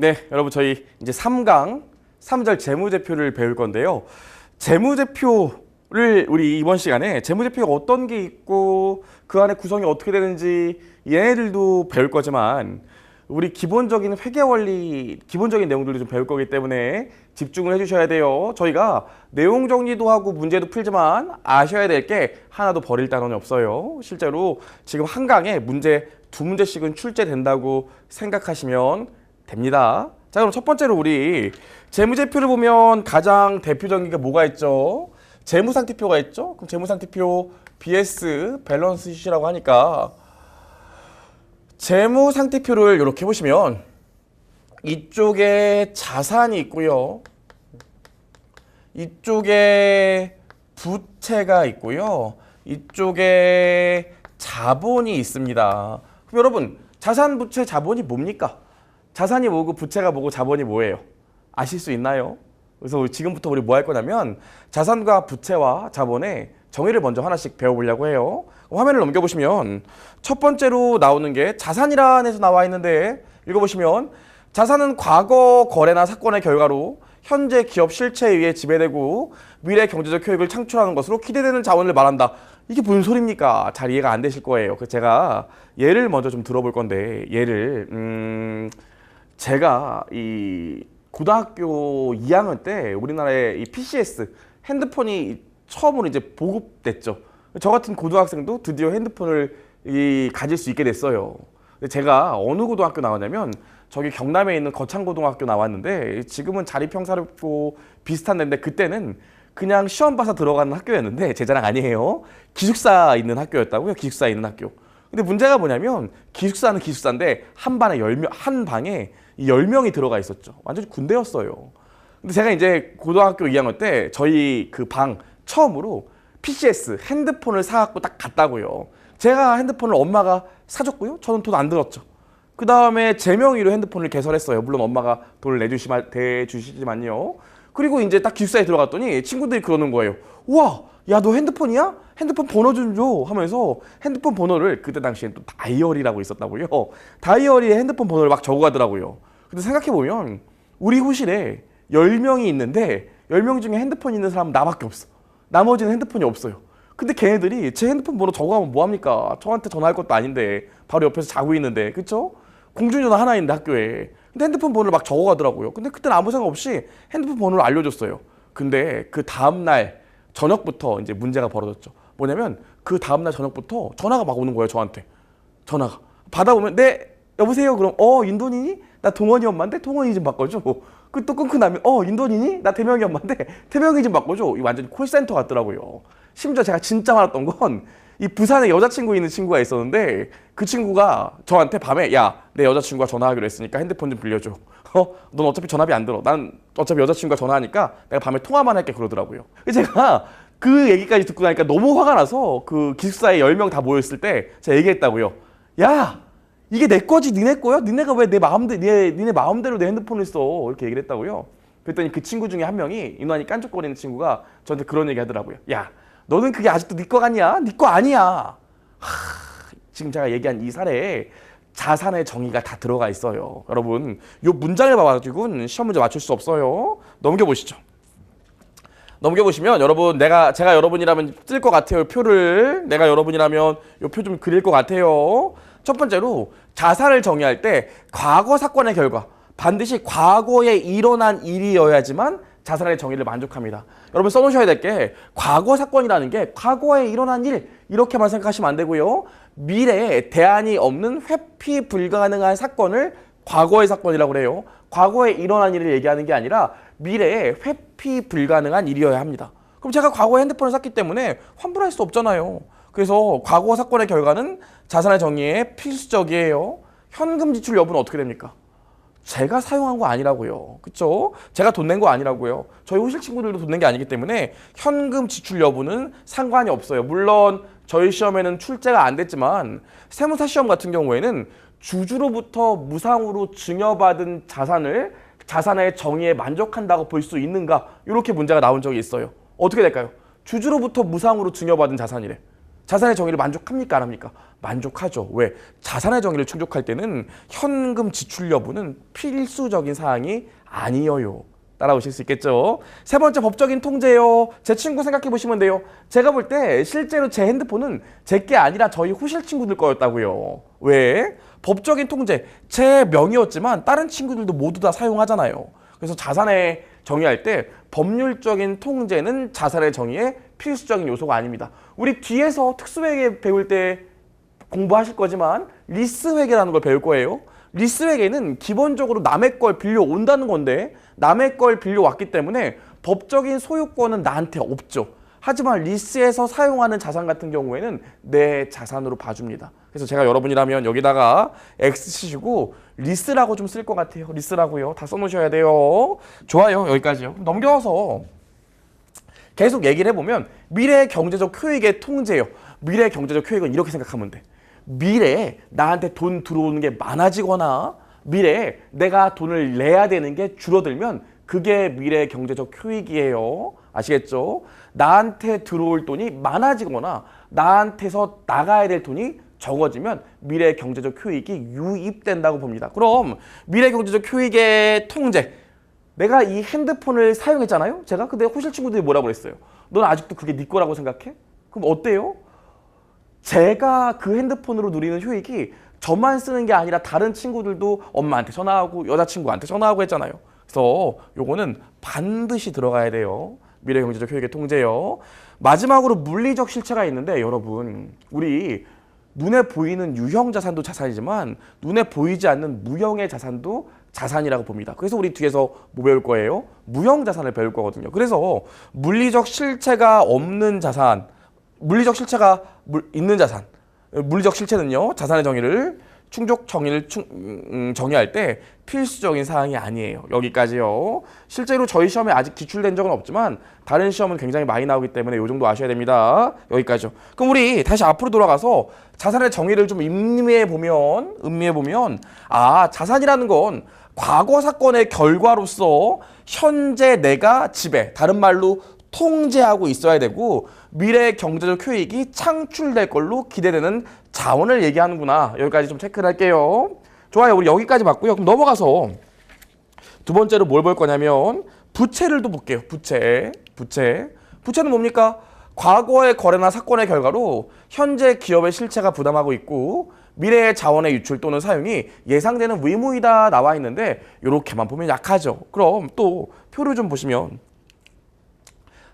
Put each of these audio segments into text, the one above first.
네, 여러분 저희 이제 3강 3절 재무제표를 배울 건데요. 재무제표를 우리 이번 시간에 재무제표가 어떤 게 있고 그 안에 구성이 어떻게 되는지 얘네들도 배울 거지만 우리 기본적인 회계 원리, 기본적인 내용들도 좀 배울 거기 때문에 집중을 해주셔야 돼요. 저희가 내용 정리도 하고 문제도 풀지만 아셔야 될 게 하나도 버릴 단원이 없어요. 실제로 지금 한 강에 문제 2문제씩은 출제된다고 생각하시면 됩니다. 자, 그럼 첫 번째로 우리 재무제표를 보면 가장 대표적인 게 뭐가 있죠? 재무상태표가 있죠? 그럼 재무상태표 BS 밸런스 시트라고 하니까 재무상태표를 이렇게 보시면 이쪽에 자산이 있고요. 이쪽에 부채가 있고요. 이쪽에 자본이 있습니다. 그럼 여러분 자산, 부채, 자본이 뭡니까? 자산이 뭐고 부채가 뭐고 자본이 뭐예요? 아실 수 있나요? 그래서 지금부터 우리 뭐 할 거냐면 자산과 부채와 자본의 정의를 먼저 하나씩 배워보려고 해요. 화면을 넘겨보시면 첫 번째로 나오는 게 자산이라는 데서 나와 있는데 읽어보시면 자산은 과거 거래나 사건의 결과로 현재 기업 실체에 의해 지배되고 미래 경제적 효익을 창출하는 것으로 기대되는 자원을 말한다. 이게 무슨 소리입니까? 잘 이해가 안 되실 거예요. 그래서 제가 예를 먼저 좀 들어볼 건데 예를 제가 이 고등학교 2학년 때 우리나라에 이 PCS 핸드폰이 처음으로 이제 보급됐죠. 저 같은 고등학생도 드디어 핸드폰을 가질 수 있게 됐어요. 제가 어느 고등학교 나왔냐면 저기 경남에 있는 거창고등학교 나왔는데 지금은 자립형사롭고 비슷한 데인데 그때는 그냥 시험 봐서 들어가는 학교였는데 제 자랑 아니에요. 기숙사 있는 학교였다고요. 기숙사에 있는 학교. 근데 문제가 뭐냐면 기숙사는 기숙사인데 한 반에 10명, 한 방에 10명이 들어가 있었죠. 완전히 군대였어요. 근데 제가 이제 고등학교 2학년 때 저희 그 방 처음으로 PCS 핸드폰을 사갖고 딱 갔다고요. 제가 핸드폰을 엄마가 사줬고요. 저는 돈 안 들었죠. 그 다음에 제 명의로 핸드폰을 개설했어요. 물론 엄마가 돈을 대주시지만요. 그리고 이제 딱 기숙사에 들어갔더니 친구들이 그러는 거예요. 우와, 야, 너 핸드폰이야? 핸드폰 번호 좀 줘 하면서 핸드폰 번호를 그때 당시엔 또 다이어리라고 있었다고요. 다이어리에 핸드폰 번호를 막 적어가더라고요. 근데 생각해보면 우리 호실에 10명이 있는데 10명 중에 핸드폰 있는 사람은 나밖에 없어. 나머지는 핸드폰이 없어요. 근데 걔네들이 제 핸드폰 번호 적어가면 뭐합니까? 저한테 전화할 것도 아닌데 바로 옆에서 자고 있는데 그쵸? 공중전화 하나 있는데 학교에. 근데 핸드폰 번호를 막 적어가더라고요. 근데 그때는 아무 생각 없이 핸드폰 번호를 알려줬어요. 근데 그 다음날 저녁부터 이제 문제가 벌어졌죠. 뭐냐면 그 다음날 저녁부터 전화가 막 오는 거예요. 저한테. 전화가. 받아보면 네 여보세요. 그럼 인돈이니? 나 동원이 엄마인데 동원이 좀 바꿔줘. 그 또 끊고 나면 인돈이니? 나 태명이 엄마인데 태명이 좀 바꿔줘. 이 완전 콜센터 같더라고요. 심지어 제가 진짜 많았던 건 이 부산에 여자친구 있는 친구가 있었는데 그 친구가 저한테 밤에 야, 내 여자친구가 전화하기로 했으니까 핸드폰 좀 빌려줘. 넌 어차피 전화비 안 들어. 난 어차피 여자친구가 전화하니까 내가 밤에 통화만 할게 그러더라고요. 제가 그 얘기까지 듣고 나니까 너무 화가 나서 그 기숙사에 10명 다 모였을 때 제가 얘기했다고요. 야, 이게 내 거지 니네 거야? 니네가 왜 니네 마음대로 내 핸드폰을 써? 이렇게 얘기를 했다고요. 그랬더니 그 친구 중에 한 명이 유난히 깐족거리는 친구가 저한테 그런 얘기 하더라고요. 야, 너는 그게 아직도 네 거 같냐? 네 거 아니야. 지금 제가 얘기한 이 사례에 자산의 정의가 다 들어가 있어요. 여러분, 이 문장을 봐가지고는 시험 문제 맞출 수 없어요. 넘겨보시죠. 넘겨보시면 여러분 제가 여러분이라면 쓸 것 같아요. 표를 내가 여러분이라면 이 표 좀 그릴 것 같아요. 첫 번째로 자산을 정의할 때 과거 사건의 결과 반드시 과거에 일어난 일이어야지만 자산의 정의를 만족합니다. 여러분 써놓으셔야 될 게 과거 사건이라는 게 과거에 일어난 일 이렇게만 생각하시면 안 되고요. 미래에 대안이 없는 회피 불가능한 사건을 과거의 사건이라고 그래요. 과거에 일어난 일을 얘기하는 게 아니라 미래에 회피 불가능한 일이어야 합니다. 그럼 제가 과거에 핸드폰을 샀기 때문에 환불할 수 없잖아요. 그래서 과거 사건의 결과는 자산의 정의에 필수적이에요. 현금 지출 여부는 어떻게 됩니까? 제가 사용한 거 아니라고요. 그쵸? 제가 돈 낸 거 아니라고요. 저희 호실 친구들도 돈 낸 게 아니기 때문에 현금 지출 여부는 상관이 없어요. 물론 저희 시험에는 출제가 안 됐지만 세무사 시험 같은 경우에는 주주로부터 무상으로 증여받은 자산의 정의에 만족한다고 볼 수 있는가? 이렇게 문제가 나온 적이 있어요. 어떻게 될까요? 주주로부터 무상으로 증여받은 자산이래. 자산의 정의를 만족합니까? 안 합니까? 만족하죠. 왜? 자산의 정의를 충족할 때는 현금 지출 여부는 필수적인 사항이 아니에요. 따라오실 수 있겠죠? 세 번째 법적인 통제요. 제 친구 생각해 보시면 돼요. 제가 볼 때 실제로 제 핸드폰은 제 게 아니라 저희 호실 친구들 거였다고요. 왜? 법적인 통제. 제 명의였지만 다른 친구들도 모두 다 사용하잖아요. 그래서 자산의 정의할 때 법률적인 통제는 자산의 정의의 필수적인 요소가 아닙니다. 우리 뒤에서 특수회계 배울 때 공부하실 거지만 리스회계라는 걸 배울 거예요. 리스회계는 기본적으로 남의 걸 빌려온다는 건데 남의 걸 빌려왔기 때문에 법적인 소유권은 나한테 없죠. 하지만 리스에서 사용하는 자산 같은 경우에는 내 자산으로 봐줍니다. 그래서 제가 여러분이라면 여기다가 X 치시고 리스라고 좀 쓸 것 같아요. 리스라고요. 다 써놓으셔야 돼요. 좋아요. 여기까지요. 넘겨서 계속 얘기를 해보면 미래 경제적 효익의 통제요. 미래 경제적 효익은 이렇게 생각하면 돼. 미래에 나한테 돈 들어오는 게 많아지거나 미래에 내가 돈을 내야 되는 게 줄어들면 그게 미래 경제적 효익이에요. 아시겠죠? 나한테 들어올 돈이 많아지거나 나한테서 나가야 될 돈이 적어지면 미래 경제적 효익이 유입된다고 봅니다. 그럼 미래 경제적 효익의 통제. 내가 이 핸드폰을 사용했잖아요. 제가 근데 호실 친구들이 뭐라고 그랬어요? 넌 아직도 그게 네 거라고 생각해? 그럼 어때요? 제가 그 핸드폰으로 누리는 효익이 저만 쓰는 게 아니라 다른 친구들도 엄마한테 전화하고 여자친구한테 전화하고 했잖아요. 그래서 요거는 반드시 들어가야 돼요. 미래 경제적 효익의 통제요. 마지막으로 물리적 실체가 있는데 여러분 우리 눈에 보이는 유형 자산도 자산이지만 눈에 보이지 않는 무형의 자산도 자산이라고 봅니다. 그래서 우리 뒤에서 뭐 배울 거예요? 무형 자산을 배울 거거든요. 그래서 물리적 실체가 없는 자산, 물리적 실체가 있는 자산, 물리적 실체는요 자산의 정의를 충족 정의를 정의할 때 필수적인 사항이 아니에요. 여기까지요. 실제로 저희 시험에 아직 기출된 적은 없지만 다른 시험은 굉장히 많이 나오기 때문에 이 정도 아셔야 됩니다. 여기까지요. 그럼 우리 다시 앞으로 돌아가서 자산의 정의를 좀 음미해 보면 아 자산이라는 건 과거 사건의 결과로서 현재 내가 지배, 다른 말로 통제하고 있어야 되고 미래 경제적 효익이 창출될 걸로 기대되는 자원을 얘기하는구나. 여기까지 좀 체크를 할게요. 좋아요. 우리 여기까지 봤고요. 그럼 넘어가서 두 번째로 뭘 볼 거냐면 부채를 또 볼게요. 부채는 뭡니까? 과거의 거래나 사건의 결과로 현재 기업의 실체가 부담하고 있고 미래의 자원의 유출 또는 사용이 예상되는 의무이다 나와 있는데 이렇게만 보면 약하죠. 그럼 또 표를 좀 보시면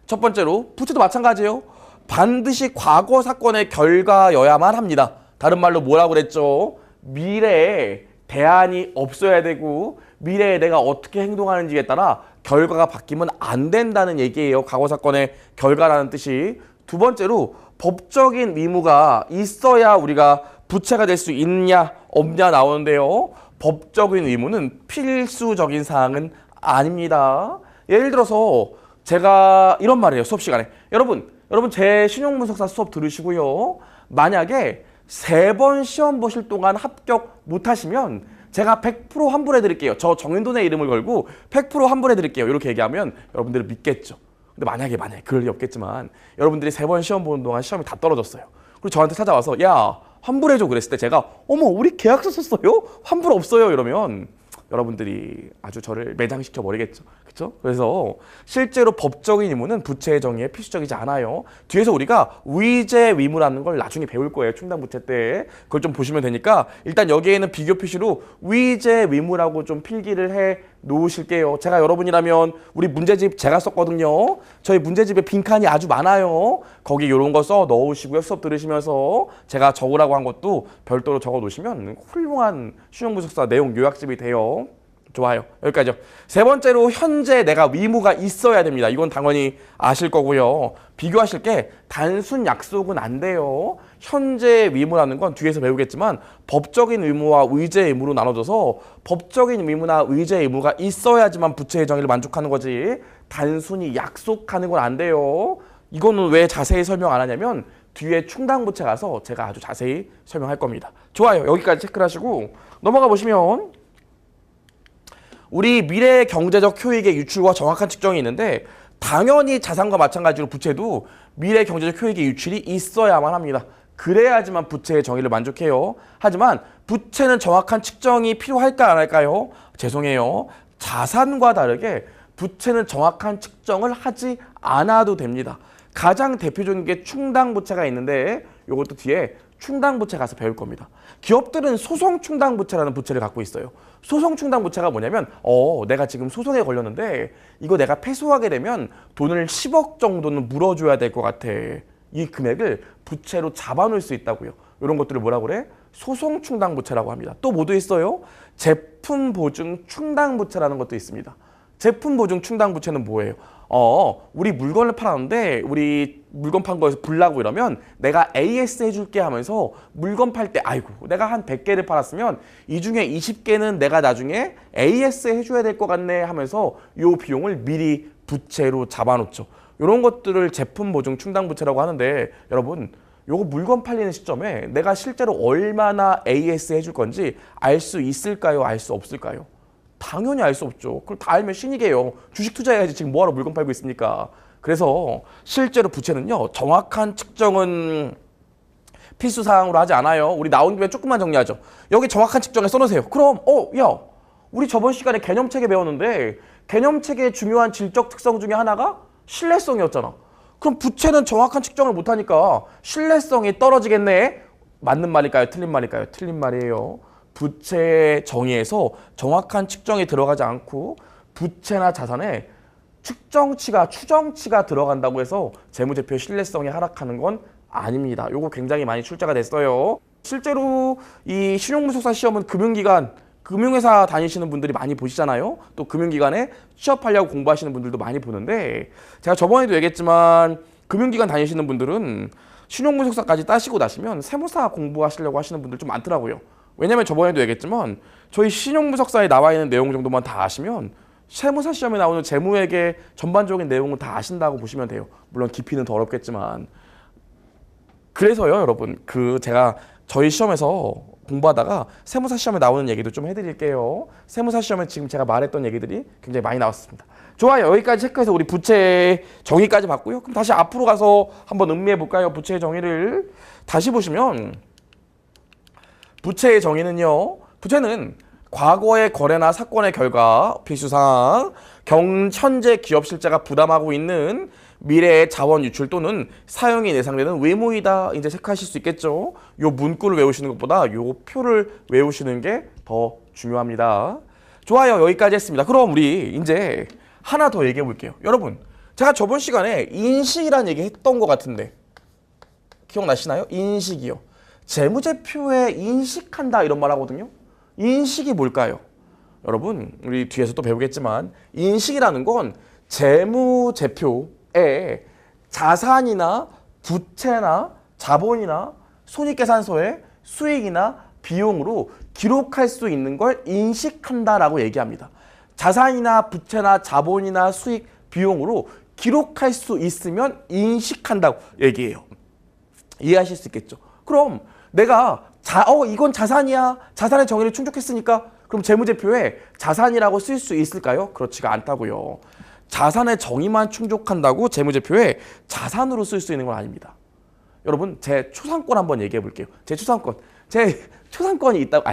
첫 번째로 부채도 마찬가지예요. 반드시 과거 사건의 결과여야만 합니다. 다른 말로 뭐라고 그랬죠? 미래에 대안이 없어야 되고 미래에 내가 어떻게 행동하는지에 따라 결과가 바뀌면 안 된다는 얘기예요. 과거 사건의 결과라는 뜻이. 두 번째로 법적인 의무가 있어야 우리가 부채가 될 수 있냐 없냐 나오는데요. 법적인 의무는 필수적인 사항은 아닙니다. 예를 들어서 제가 이런 말이에요. 수업 시간에. 여러분 제 신용분석사 수업 들으시고요. 만약에 3번 시험 보실 동안 합격 못하시면 제가 100% 환불해 드릴게요. 저 정인돈의 이름을 걸고 100% 환불해 드릴게요. 이렇게 얘기하면 여러분들은 믿겠죠. 근데 만약에 그럴 리 없겠지만 여러분들이 3번 시험 보는 동안 시험이 다 떨어졌어요. 그리고 저한테 찾아와서 야 환불해줘 그랬을 때 제가 어머 우리 계약서 썼어요? 환불 없어요 이러면 여러분들이 아주 저를 매장시켜 버리겠죠. 그렇죠? 그래서 실제로 법적인 의무는 부채의 정의에 필수적이지 않아요. 뒤에서 우리가 위제 의무라는 걸 나중에 배울 거예요. 충당부채 때. 그걸 좀 보시면 되니까 일단 여기에는 비교 표시로 위제 의무라고 좀 필기를 해 놓으실게요. 제가 여러분이라면 우리 문제집 제가 썼거든요. 저희 문제집에 빈칸이 아주 많아요. 거기 이런 거 써 넣으시고요. 수업 들으시면서 제가 적으라고 한 것도 별도로 적어 놓으시면 훌륭한 신용분석사 내용 요약집이 돼요. 좋아요. 여기까지요. 세 번째로 현재 내가 의무가 있어야 됩니다. 이건 당연히 아실 거고요. 비교하실 게 단순 약속은 안 돼요. 현재 의무라는 건 뒤에서 배우겠지만 법적인 의무와 의제 의무로 나눠져서 법적인 의무나 의제 의무가 있어야지만 부채의 정의를 만족하는 거지 단순히 약속하는 건 안 돼요. 이거는 왜 자세히 설명 안 하냐면 뒤에 충당부채 가서 제가 아주 자세히 설명할 겁니다. 좋아요. 여기까지 체크를 하시고 넘어가 보시면 우리 미래 경제적 효익의 유출과 정확한 측정이 있는데 당연히 자산과 마찬가지로 부채도 미래 경제적 효익의 유출이 있어야만 합니다. 그래야지만 부채의 정의를 만족해요. 하지만 부채는 정확한 측정이 필요할까 안 할까요? 죄송해요. 자산과 다르게 부채는 정확한 측정을 하지 않아도 됩니다. 가장 대표적인 게 충당부채가 있는데 이것도 뒤에 충당부채 가서 배울 겁니다. 기업들은 소송충당부채라는 부채를 갖고 있어요. 소송충당부채가 뭐냐면 내가 지금 소송에 걸렸는데 이거 내가 패소하게 되면 돈을 10억 정도는 물어줘야 될 것 같아. 이 금액을 부채로 잡아놓을 수 있다고요. 이런 것들을 뭐라고 그래? 소송충당부채라고 합니다. 또 뭐도 있어요? 제품보증충당부채라는 것도 있습니다. 제품보증충당부채는 뭐예요? 우리 물건을 팔았는데 우리 물건 판 거에서 불나고 이러면 내가 AS 해줄게 하면서 물건 팔 때 아이고 내가 한 100개를 팔았으면 이 중에 20개는 내가 나중에 AS 해줘야 될 것 같네 하면서 요 비용을 미리 부채로 잡아놓죠. 이런 것들을 제품보증충당부채라고 하는데 여러분 요거 물건 팔리는 시점에 내가 실제로 얼마나 AS 해줄 건지 알 수 있을까요? 알 수 없을까요? 당연히 알 수 없죠. 그걸 다 알면 신이게요. 주식 투자해야지 지금 뭐하러 물건 팔고 있습니까? 그래서 실제로 부채는요. 정확한 측정은 필수사항으로 하지 않아요. 우리 나온 김에 조금만 정리하죠. 여기 정확한 측정에 써놓으세요. 그럼 야 우리 저번 시간에 개념체계 배웠는데 개념체계의 중요한 질적 특성 중에 하나가 신뢰성이었잖아. 그럼 부채는 정확한 측정을 못하니까 신뢰성이 떨어지겠네. 맞는 말일까요? 틀린 말일까요? 틀린 말이에요. 부채 정의에서 정확한 측정이 들어가지 않고 부채나 자산에 추정치가 들어간다고 해서 재무제표의 신뢰성이 하락하는 건 아닙니다. 요거 굉장히 많이 출제가 됐어요. 실제로 이 신용무속사 시험은 금융회사 다니시는 분들이 많이 보시잖아요. 또 금융기관에 취업하려고 공부하시는 분들도 많이 보는데 제가 저번에도 얘기했지만 금융기관 다니시는 분들은 신용무속사까지 따시고 나시면 세무사 공부하시려고 하시는 분들 좀 많더라고요. 왜냐면 저번에도 얘기했지만 저희 신용무속사에 나와 있는 내용 정도만 다 아시면 세무사 시험에 나오는 재무회계 전반적인 내용을 다 아신다고 보시면 돼요. 물론 깊이는 더 어렵겠지만. 그래서요 여러분 제가 저희 시험에서 공부하다가 세무사 시험에 나오는 얘기도 좀 해드릴게요. 세무사 시험에 지금 제가 말했던 얘기들이 굉장히 많이 나왔습니다. 좋아요. 여기까지 체크해서 우리 부채 정의까지 봤고요. 그럼 다시 앞으로 가서 한번 음미해 볼까요? 부채 정의를 다시 보시면 부채의 정의는요. 부채는 과거의 거래나 사건의 결과 필수사항 현재 기업 실제가 부담하고 있는 미래의 자원 유출 또는 사용이 예상되는 외모이다. 이제 체크하실 수 있겠죠. 요 문구를 외우시는 것보다 요 표를 외우시는 게 더 중요합니다. 좋아요. 여기까지 했습니다. 그럼 우리 이제 하나 더 얘기해 볼게요. 여러분 제가 저번 시간에 인식이라는 얘기 했던 것 같은데 기억나시나요? 인식이요. 재무제표에 인식한다 이런 말 하거든요. 인식이 뭘까요? 여러분 우리 뒤에서 또 배우겠지만 인식이라는 건 재무제표에 자산이나 부채나 자본이나 손익계산서에 수익이나 비용으로 기록할 수 있는 걸 인식한다라고 얘기합니다. 자산이나 부채나 자본이나 수익, 비용으로 기록할 수 있으면 인식한다고 얘기해요. 이해하실 수 있겠죠? 그럼 내가 이건 자산이야. 자산의 정의를 충족했으니까 그럼 재무제표에 자산이라고 쓸 수 있을까요? 그렇지가 않다고요. 자산의 정의만 충족한다고 재무제표에 자산으로 쓸 수 있는 건 아닙니다. 여러분 제 초상권 한번 얘기해 볼게요. 제 초상권이 있다고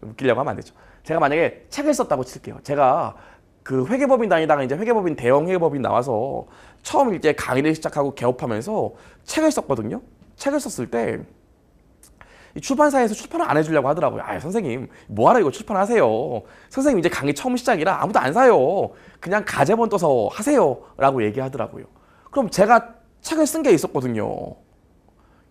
웃기려고 하면 안 되죠. 제가 만약에 책을 썼다고 칠게요. 제가 그 회계법인 다니다가 이제 회계법인 대형 회계법인 나와서 처음 이제 강의를 시작하고 개업하면서 책을 썼거든요. 책을 썼을 때 출판사에서 출판을 안 해주려고 하더라고요. 선생님 뭐하러 이거 출판하세요. 선생님 이제 강의 처음 시작이라 아무도 안 사요. 그냥 가제본 떠서 하세요 라고 얘기하더라고요. 그럼 제가 책을 쓴 게 있었거든요.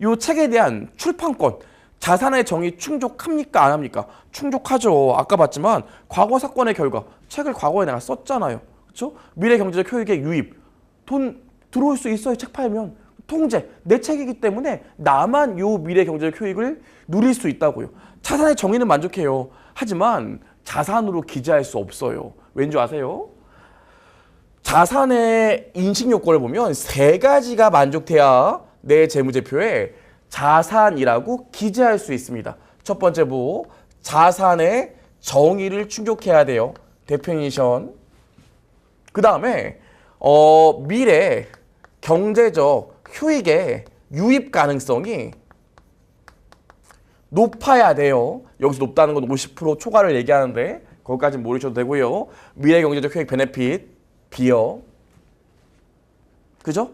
이 책에 대한 출판권, 자산의 정의 충족합니까 안 합니까? 충족하죠. 아까 봤지만 과거 사건의 결과, 책을 과거에 내가 썼잖아요. 그렇죠? 미래 경제적 효익의 유입, 돈 들어올 수 있어요. 책 팔면. 통제, 내 책이기 때문에 나만 요 미래 경제적 효익을 누릴 수 있다고요. 자산의 정의는 만족해요. 하지만 자산으로 기재할 수 없어요. 왠지 아세요? 자산의 인식 요건을 보면 세 가지가 만족돼야 내 재무제표에 자산이라고 기재할 수 있습니다. 첫 번째 자산의 정의를 충족해야 돼요. 데피니션. 그 다음에 미래 경제적 효익의 유입 가능성이 높아야 돼요. 여기서 높다는 건 50% 초과를 얘기하는데 거기까지는 모르셔도 되고요. 미래 경제적 효익 베네핏 B요. 그죠?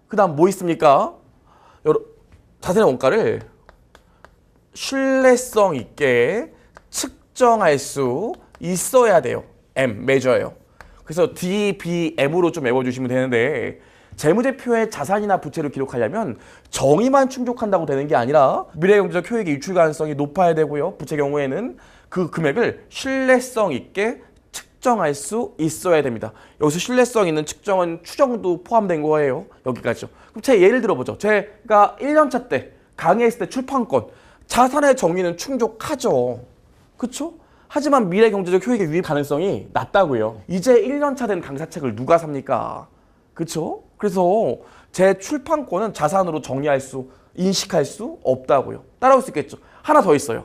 그 다음 뭐 있습니까? 자산의 원가를 신뢰성 있게 측정할 수 있어야 돼요. M, 매저예요. 그래서 D, B, M으로 좀 외워주시면 되는데 재무제표에 자산이나 부채를 기록하려면 정의만 충족한다고 되는 게 아니라 미래경제적 효익의 유출 가능성이 높아야 되고요. 부채 경우에는 그 금액을 신뢰성 있게 측정할 수 있어야 됩니다. 여기서 신뢰성 있는 측정은 추정도 포함된 거예요. 여기까지죠. 그럼 제 예를 들어보죠. 제가 1년차 때 강의했을 때 출판권 자산의 정의는 충족하죠. 그렇죠? 하지만 미래 경제적 효익의 유입 가능성이 낮다고요. 이제 1년차 된 강사책을 누가 삽니까? 그렇죠? 그래서 제 출판권은 자산으로 정의할 수, 인식할 수 없다고요. 따라올 수 있겠죠? 하나 더 있어요.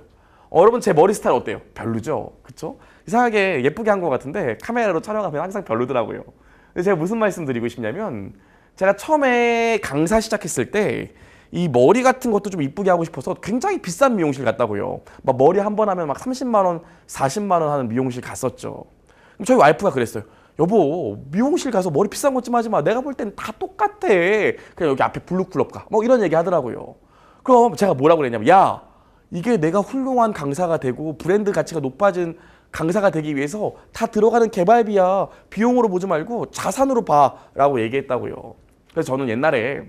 여러분 제 머리 스타일 어때요? 별로죠? 그렇죠? 이상하게 예쁘게 한 것 같은데 카메라로 촬영하면 항상 별로더라고요. 근데 제가 무슨 말씀 드리고 싶냐면 제가 처음에 강사 시작했을 때 이 머리 같은 것도 좀 이쁘게 하고 싶어서 굉장히 비싼 미용실 갔다고요. 막 머리 한 번 하면 막 30만 원, 40만 원 하는 미용실 갔었죠. 그럼 저희 와이프가 그랬어요. 여보, 미용실 가서 머리 비싼 것 좀 하지 마. 내가 볼 땐 다 똑같아. 그냥 여기 앞에 블루클럽 가. 뭐 이런 얘기 하더라고요. 그럼 제가 뭐라고 그랬냐면 야, 이게 내가 훌륭한 강사가 되고 브랜드 가치가 높아진 강사가 되기 위해서 다 들어가는 개발비야. 비용으로 보지 말고 자산으로 봐. 라고 얘기했다고요. 그래서 저는 옛날에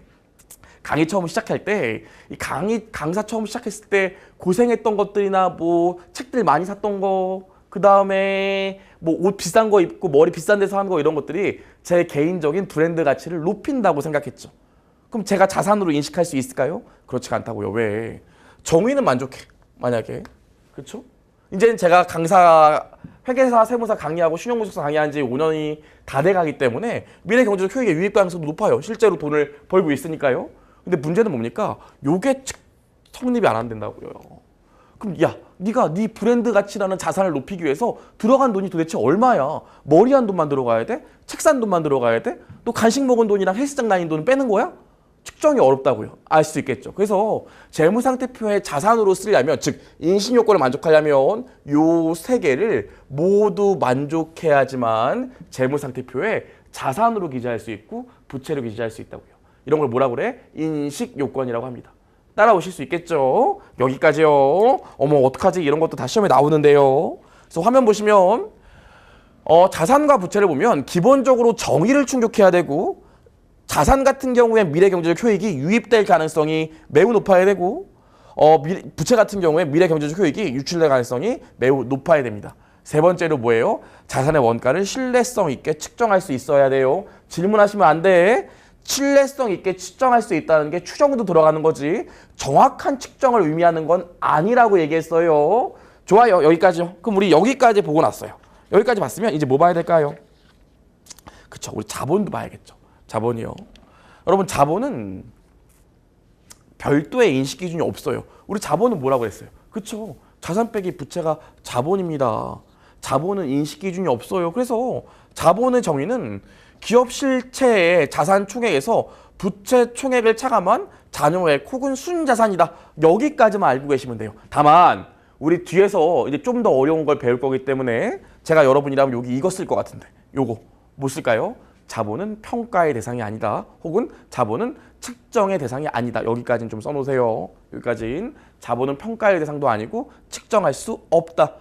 강의 처음 시작할 때 이 강사 처음 시작했을 때 고생했던 것들이나 뭐 책들 많이 샀던 거 그 다음에 뭐 옷 비싼 거 입고 머리 비싼 데서 하는 거 이런 것들이 제 개인적인 브랜드 가치를 높인다고 생각했죠. 그럼 제가 자산으로 인식할 수 있을까요? 그렇지가 않다고요. 왜? 정의는 만족해. 만약에. 그렇죠? 이제는 제가 강사, 회계사, 세무사 강의하고 신용분석사 강의한 지 5년이 다 돼가기 때문에 미래 경제적 효익의 유입 가능성도 높아요. 실제로 돈을 벌고 있으니까요. 근데 문제는 뭡니까? 요게 성립이 안 된다고요. 그럼 야, 네가 네 브랜드 가치라는 자산을 높이기 위해서 들어간 돈이 도대체 얼마야? 머리 한 돈만 들어가야 돼? 책 산 돈만 들어가야 돼? 또 간식 먹은 돈이랑 헬스장 다닌 돈은 빼는 거야? 측정이 어렵다고요. 알 수 있겠죠. 그래서 재무상태표에 자산으로 쓰려면, 즉 인식 요건을 만족하려면 요 세 개를 모두 만족해야지만 재무상태표에 자산으로 기재할 수 있고 부채로 기재할 수 있다고요. 이런 걸 뭐라 그래? 인식 요건이라고 합니다. 따라오실 수 있겠죠? 여기까지요. 어머 어떡하지? 이런 것도 다 시험에 나오는데요. 그래서 화면 보시면 자산과 부채를 보면 기본적으로 정의를 충족해야 되고 자산 같은 경우에 미래 경제적 효익이 유입될 가능성이 매우 높아야 되고 부채 같은 경우에 미래 경제적 효익이 유출될 가능성이 매우 높아야 됩니다. 세 번째로 뭐예요? 자산의 원가를 신뢰성 있게 측정할 수 있어야 돼요. 질문하시면 안 돼. 신뢰성 있게 측정할 수 있다는 게 추정도 들어가는 거지 정확한 측정을 의미하는 건 아니라고 얘기했어요. 좋아요. 여기까지요. 그럼 우리 여기까지 보고 났어요. 여기까지 봤으면 이제 뭐 봐야 될까요? 그쵸. 우리 자본도 봐야겠죠. 자본이요. 여러분 자본은 별도의 인식 기준이 없어요. 우리 자본은 뭐라고 했어요? 그쵸. 자산 빼기 부채가 자본입니다. 자본은 인식 기준이 없어요. 그래서 자본의 정의는 기업 실체의 자산 총액에서 부채 총액을 차감한 잔여액 혹은 순자산이다. 여기까지만 알고 계시면 돼요. 다만 우리 뒤에서 이제 좀 더 어려운 걸 배울 거기 때문에 제가 여러분이라면 여기 이거 쓸 것 같은데 요거 뭐 쓸까요? 자본은 평가의 대상이 아니다. 혹은 자본은 측정의 대상이 아니다. 여기까지는 좀 써놓으세요. 여기까지는 자본은 평가의 대상도 아니고 측정할 수 없다.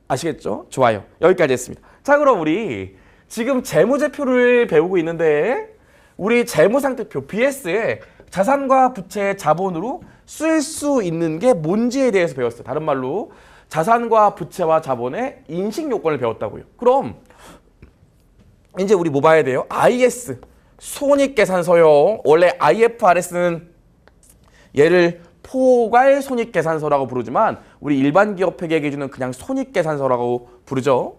아시겠죠? 좋아요. 여기까지 했습니다. 자 그럼 우리 지금 재무제표를 배우고 있는데 우리 재무상태표 BS에 자산과 부채의 자본으로 쓸 수 있는 게 뭔지에 대해서 배웠어요. 다른 말로 자산과 부채와 자본의 인식 요건을 배웠다고요. 그럼 이제 우리 뭐 봐야 돼요? IS 손익계산서요. 원래 IFRS는 얘를 포괄 손익계산서라고 부르지만 우리 일반 기업 회계 기준은 그냥 손익계산서라고 부르죠.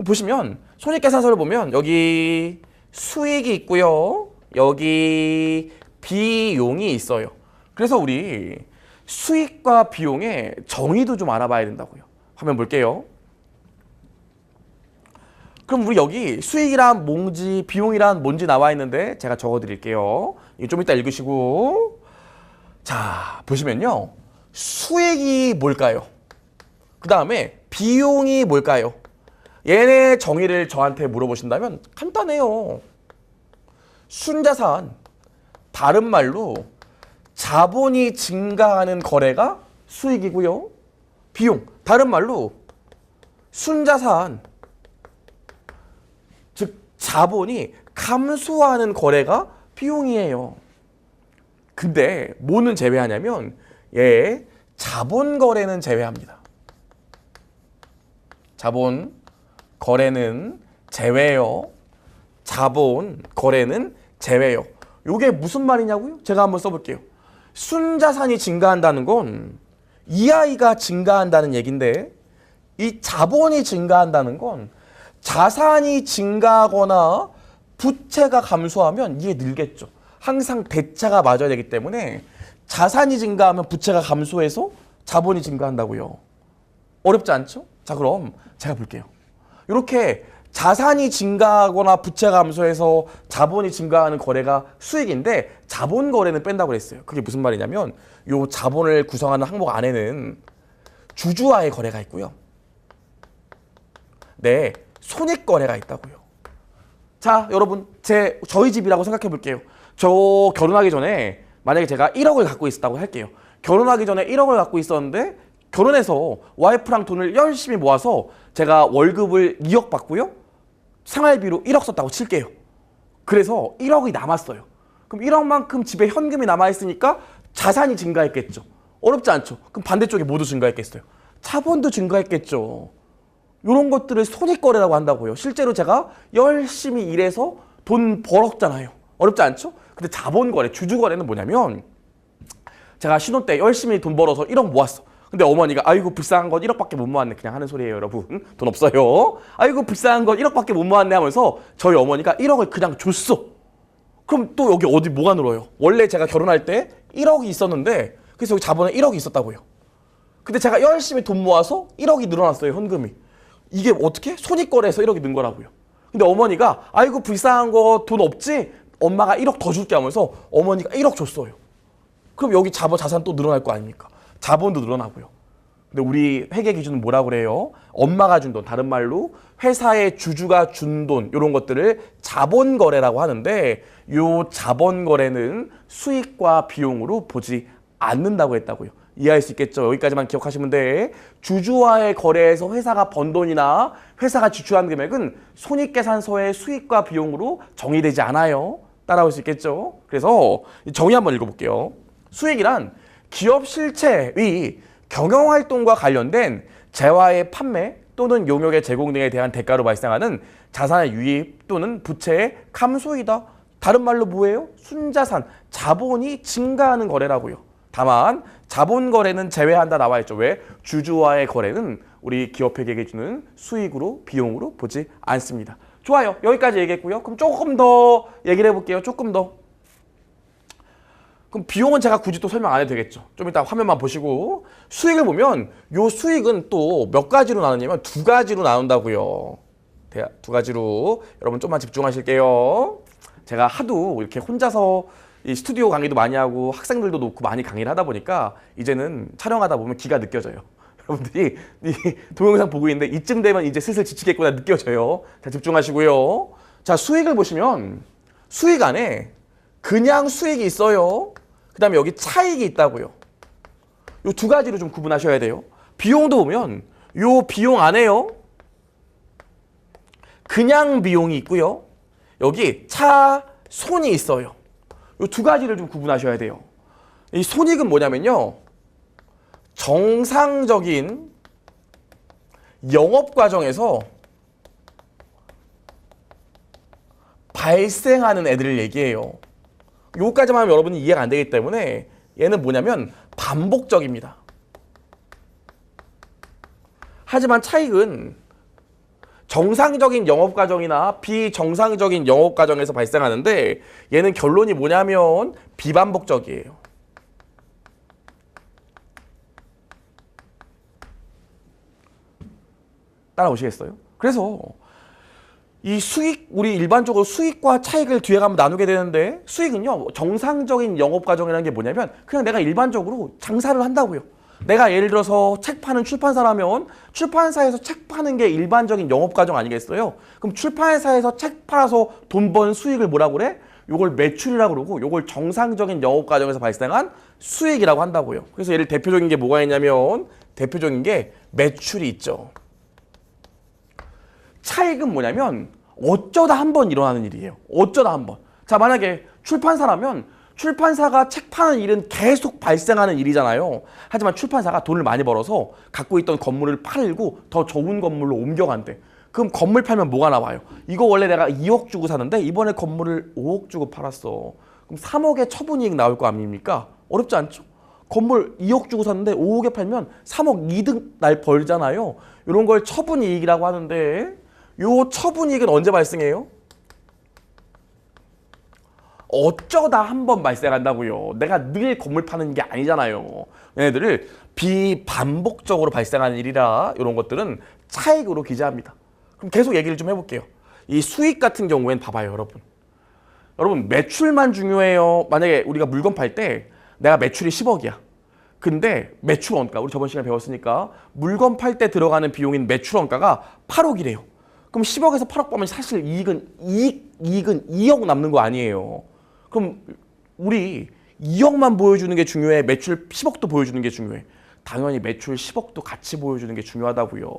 보시면 손익계산서를 보면 여기 수익이 있고요. 여기 비용이 있어요. 그래서 우리 수익과 비용의 정의도 좀 알아봐야 된다고요. 화면 볼게요. 그럼 우리 여기 수익이란 뭔지 비용이란 뭔지 나와 있는데 제가 적어 드릴게요. 이거 좀 이따 읽으시고. 자, 보시면요. 수익이 뭘까요? 그 다음에 비용이 뭘까요? 얘네 정의를 저한테 물어보신다면 간단해요. 순자산, 다른 말로 자본이 증가하는 거래가 수익이고요. 비용, 다른 말로 순자산, 즉 자본이 감소하는 거래가 비용이에요. 근데 뭐는 제외하냐면 얘 자본 거래는 제외합니다. 자본 거래는 제외요. 자본 거래는 제외요. 이게 무슨 말이냐고요? 제가 한번 써볼게요. 순자산이 증가한다는 건 EI가 증가한다는 얘기인데 이 자본이 증가한다는 건 자산이 증가하거나 부채가 감소하면 이게 늘겠죠. 항상 대차가 맞아야 되기 때문에 자산이 증가하면 부채가 감소해서 자본이 증가한다고요. 어렵지 않죠? 자, 그럼 제가 볼게요. 이렇게 자산이 증가하거나 부채가 감소해서 자본이 증가하는 거래가 수익인데 자본 거래는 뺀다고 그랬어요. 그게 무슨 말이냐면 요 자본을 구성하는 항목 안에는 주주와의 거래가 있고요. 네, 손익 거래가 있다고요. 자, 여러분 저희 집이라고 생각해 볼게요. 저 결혼하기 전에 만약에 제가 1억을 갖고 있었다고 할게요. 결혼하기 전에 1억을 갖고 있었는데 결혼해서 와이프랑 돈을 열심히 모아서 제가 월급을 2억 받고요. 생활비로 1억 썼다고 칠게요. 그래서 1억이 남았어요. 그럼 1억만큼 집에 현금이 남아있으니까 자산이 증가했겠죠. 어렵지 않죠. 그럼 반대쪽에 모두 증가했겠어요. 자본도 증가했겠죠. 이런 것들을 손익거래라고 한다고요. 실제로 제가 열심히 일해서 돈 벌었잖아요. 어렵지 않죠? 근데 자본거래, 주주거래는 뭐냐면 제가 신혼 때 열심히 돈 벌어서 1억 모았어. 근데 어머니가 아이고 비싼 건 1억밖에 못 모았네. 그냥 하는 소리예요, 여러분. 돈 없어요. 아이고 비싼 건 1억밖에 못 모았네 하면서 저희 어머니가 1억을 그냥 줬어. 그럼 또 여기 어디 뭐가 늘어요? 원래 제가 결혼할 때 1억이 있었는데 그래서 여기 자본에 1억이 있었다고요. 근데 제가 열심히 돈 모아서 1억이 늘어났어요, 현금이. 이게 어떻게? 손익거래에서 1억이 는 거라고요. 근데 어머니가 아이고 비싼 거 돈 없지? 엄마가 1억 더 줄게 하면서 어머니가 1억 줬어요. 그럼 여기 자산 또 늘어날 거 아닙니까? 자본도 늘어나고요. 근데 우리 회계 기준은 뭐라고 그래요? 엄마가 준 돈, 다른 말로 회사의 주주가 준 돈, 이런 것들을 자본거래라고 하는데 이 자본거래는 수익과 비용으로 보지 않는다고 했다고요. 이해할 수 있겠죠? 여기까지만 기억하시면 돼. 주주와의 거래에서 회사가 번 돈이나 회사가 지출한 금액은 손익계산서의 수익과 비용으로 정의되지 않아요. 따라올 수 있겠죠? 그래서 정의 한번 읽어볼게요. 수익이란 기업 실체의 경영활동과 관련된 재화의 판매 또는 용역의 제공 등에 대한 대가로 발생하는 자산의 유입 또는 부채의 감소이다. 다른 말로 뭐예요? 순자산, 자본이 증가하는 거래라고요. 다만 자본 거래는 제외한다 나와 있죠. 왜? 주주와의 거래는 우리 기업회계에 주는 수익으로 비용으로 보지 않습니다. 좋아요. 여기까지 얘기했고요. 그럼 조금 더 얘기를 해볼게요. 조금 더. 그럼 비용은 제가 굳이 또 설명 안 해도 되겠죠. 좀 이따 화면만 보시고 수익을 보면 요 수익은 또 몇 가지로 나누냐면 두 가지로 나눈다고요. 두 가지로 여러분 좀만 집중하실게요. 제가 하도 이렇게 혼자서 이 스튜디오 강의도 많이 하고 학생들도 놓고 많이 강의를 하다 보니까 이제는 촬영하다 보면 기가 느껴져요. 여러분들이 이 동영상 보고 있는데 이쯤 되면 이제 슬슬 지치겠구나 느껴져요. 자, 집중하시고요. 자, 수익을 보시면 수익 안에 그냥 수익이 있어요. 그 다음에 여기 차익이 있다고요. 이 두 가지로 좀 구분하셔야 돼요. 비용도 보면 이 비용 안에요. 그냥 비용이 있고요. 여기 손이 있어요. 이 두 가지를 좀 구분하셔야 돼요. 이 손익은 뭐냐면요. 정상적인 영업 과정에서 발생하는 애들을 얘기해요. 요까지만 하면 여러분이 이해가 안 되기 때문에 얘는 뭐냐면 반복적입니다. 하지만 차익은 정상적인 영업 과정이나 비정상적인 영업 과정에서 발생하는데 얘는 결론이 뭐냐면 비반복적이에요. 따라오시겠어요? 그래서 이 수익, 우리 일반적으로 수익과 차익을 뒤에 가면 나누게 되는데 수익은요, 정상적인 영업 과정이라는 게 뭐냐면 그냥 내가 일반적으로 장사를 한다고요. 내가 예를 들어서 책 파는 출판사라면 출판사에서 책 파는 게 일반적인 영업 과정 아니겠어요? 그럼 출판사에서 책 팔아서 돈 번 수익을 뭐라고 그래? 요걸 매출이라고 그러고 요걸 정상적인 영업 과정에서 발생한 수익이라고 한다고요. 그래서 예를 대표적인 게 뭐가 있냐면 대표적인 게 매출이 있죠. 차익은 뭐냐면 어쩌다 한 번 일어나는 일이에요. 어쩌다 한 번. 자, 만약에 출판사라면 출판사가 책 파는 일은 계속 발생하는 일이잖아요. 하지만 출판사가 돈을 많이 벌어서 갖고 있던 건물을 팔고 더 좋은 건물로 옮겨간대. 그럼 건물 팔면 뭐가 나와요? 이거 원래 내가 2억 주고 샀는데 이번에 건물을 5억 주고 팔았어. 그럼 3억의 처분이익 나올 거 아닙니까? 어렵지 않죠? 건물 2억 주고 샀는데 5억에 팔면 3억 이득 날 벌잖아요. 이런 걸 처분이익이라고 하는데 요 처분이익은 언제 발생해요? 어쩌다 한 번 발생한다고요. 내가 늘 건물 파는 게 아니잖아요. 얘네들을 비반복적으로 발생하는 일이라 이런 것들은 차익으로 기재합니다. 그럼 계속 얘기를 좀 해볼게요. 이 수익 같은 경우엔 봐봐요, 여러분. 여러분, 매출만 중요해요. 만약에 우리가 물건 팔 때 내가 매출이 10억이야. 근데 매출 원가, 우리 저번 시간에 배웠으니까 물건 팔 때 들어가는 비용인 매출 원가가 8억이래요. 그럼 10억에서 8억 보면 사실 이익은 2억 남는 거 아니에요. 그럼 우리 2억만 보여주는 게 중요해? 매출 10억도 보여주는 게 중요해? 당연히 매출 10억도 같이 보여주는 게 중요하다고요.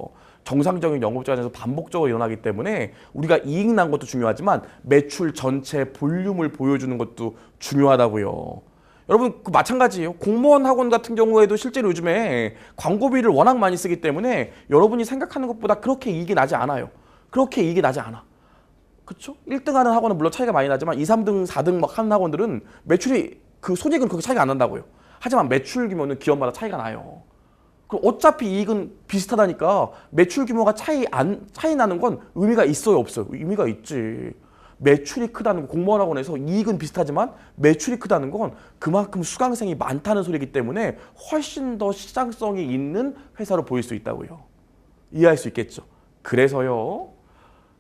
정상적인 영업자에서 반복적으로 일어나기 때문에 우리가 이익 난 것도 중요하지만 매출 전체 볼륨을 보여주는 것도 중요하다고요. 여러분, 그 마찬가지예요. 공무원 학원 같은 경우에도 실제로 요즘에 광고비를 워낙 많이 쓰기 때문에 여러분이 생각하는 것보다 그렇게 이익이 나지 않아요. 그렇게 이익이 나지 않아. 그렇죠? 1등 하는 학원은 물론 차이가 많이 나지만 2, 3등, 4등 막 하는 학원들은 매출이 그 손익은 그렇게 차이가 안 난다고요. 하지만 매출 규모는 기업마다 차이가 나요. 그럼 어차피 이익은 비슷하다니까 매출 규모가 차이 나는 건 의미가 있어요, 없어요? 의미가 있지. 매출이 크다는 거, 공무원 학원에서 이익은 비슷하지만 매출이 크다는 건 그만큼 수강생이 많다는 소리이기 때문에 훨씬 더 시장성이 있는 회사로 보일 수 있다고요. 이해할 수 있겠죠? 그래서요.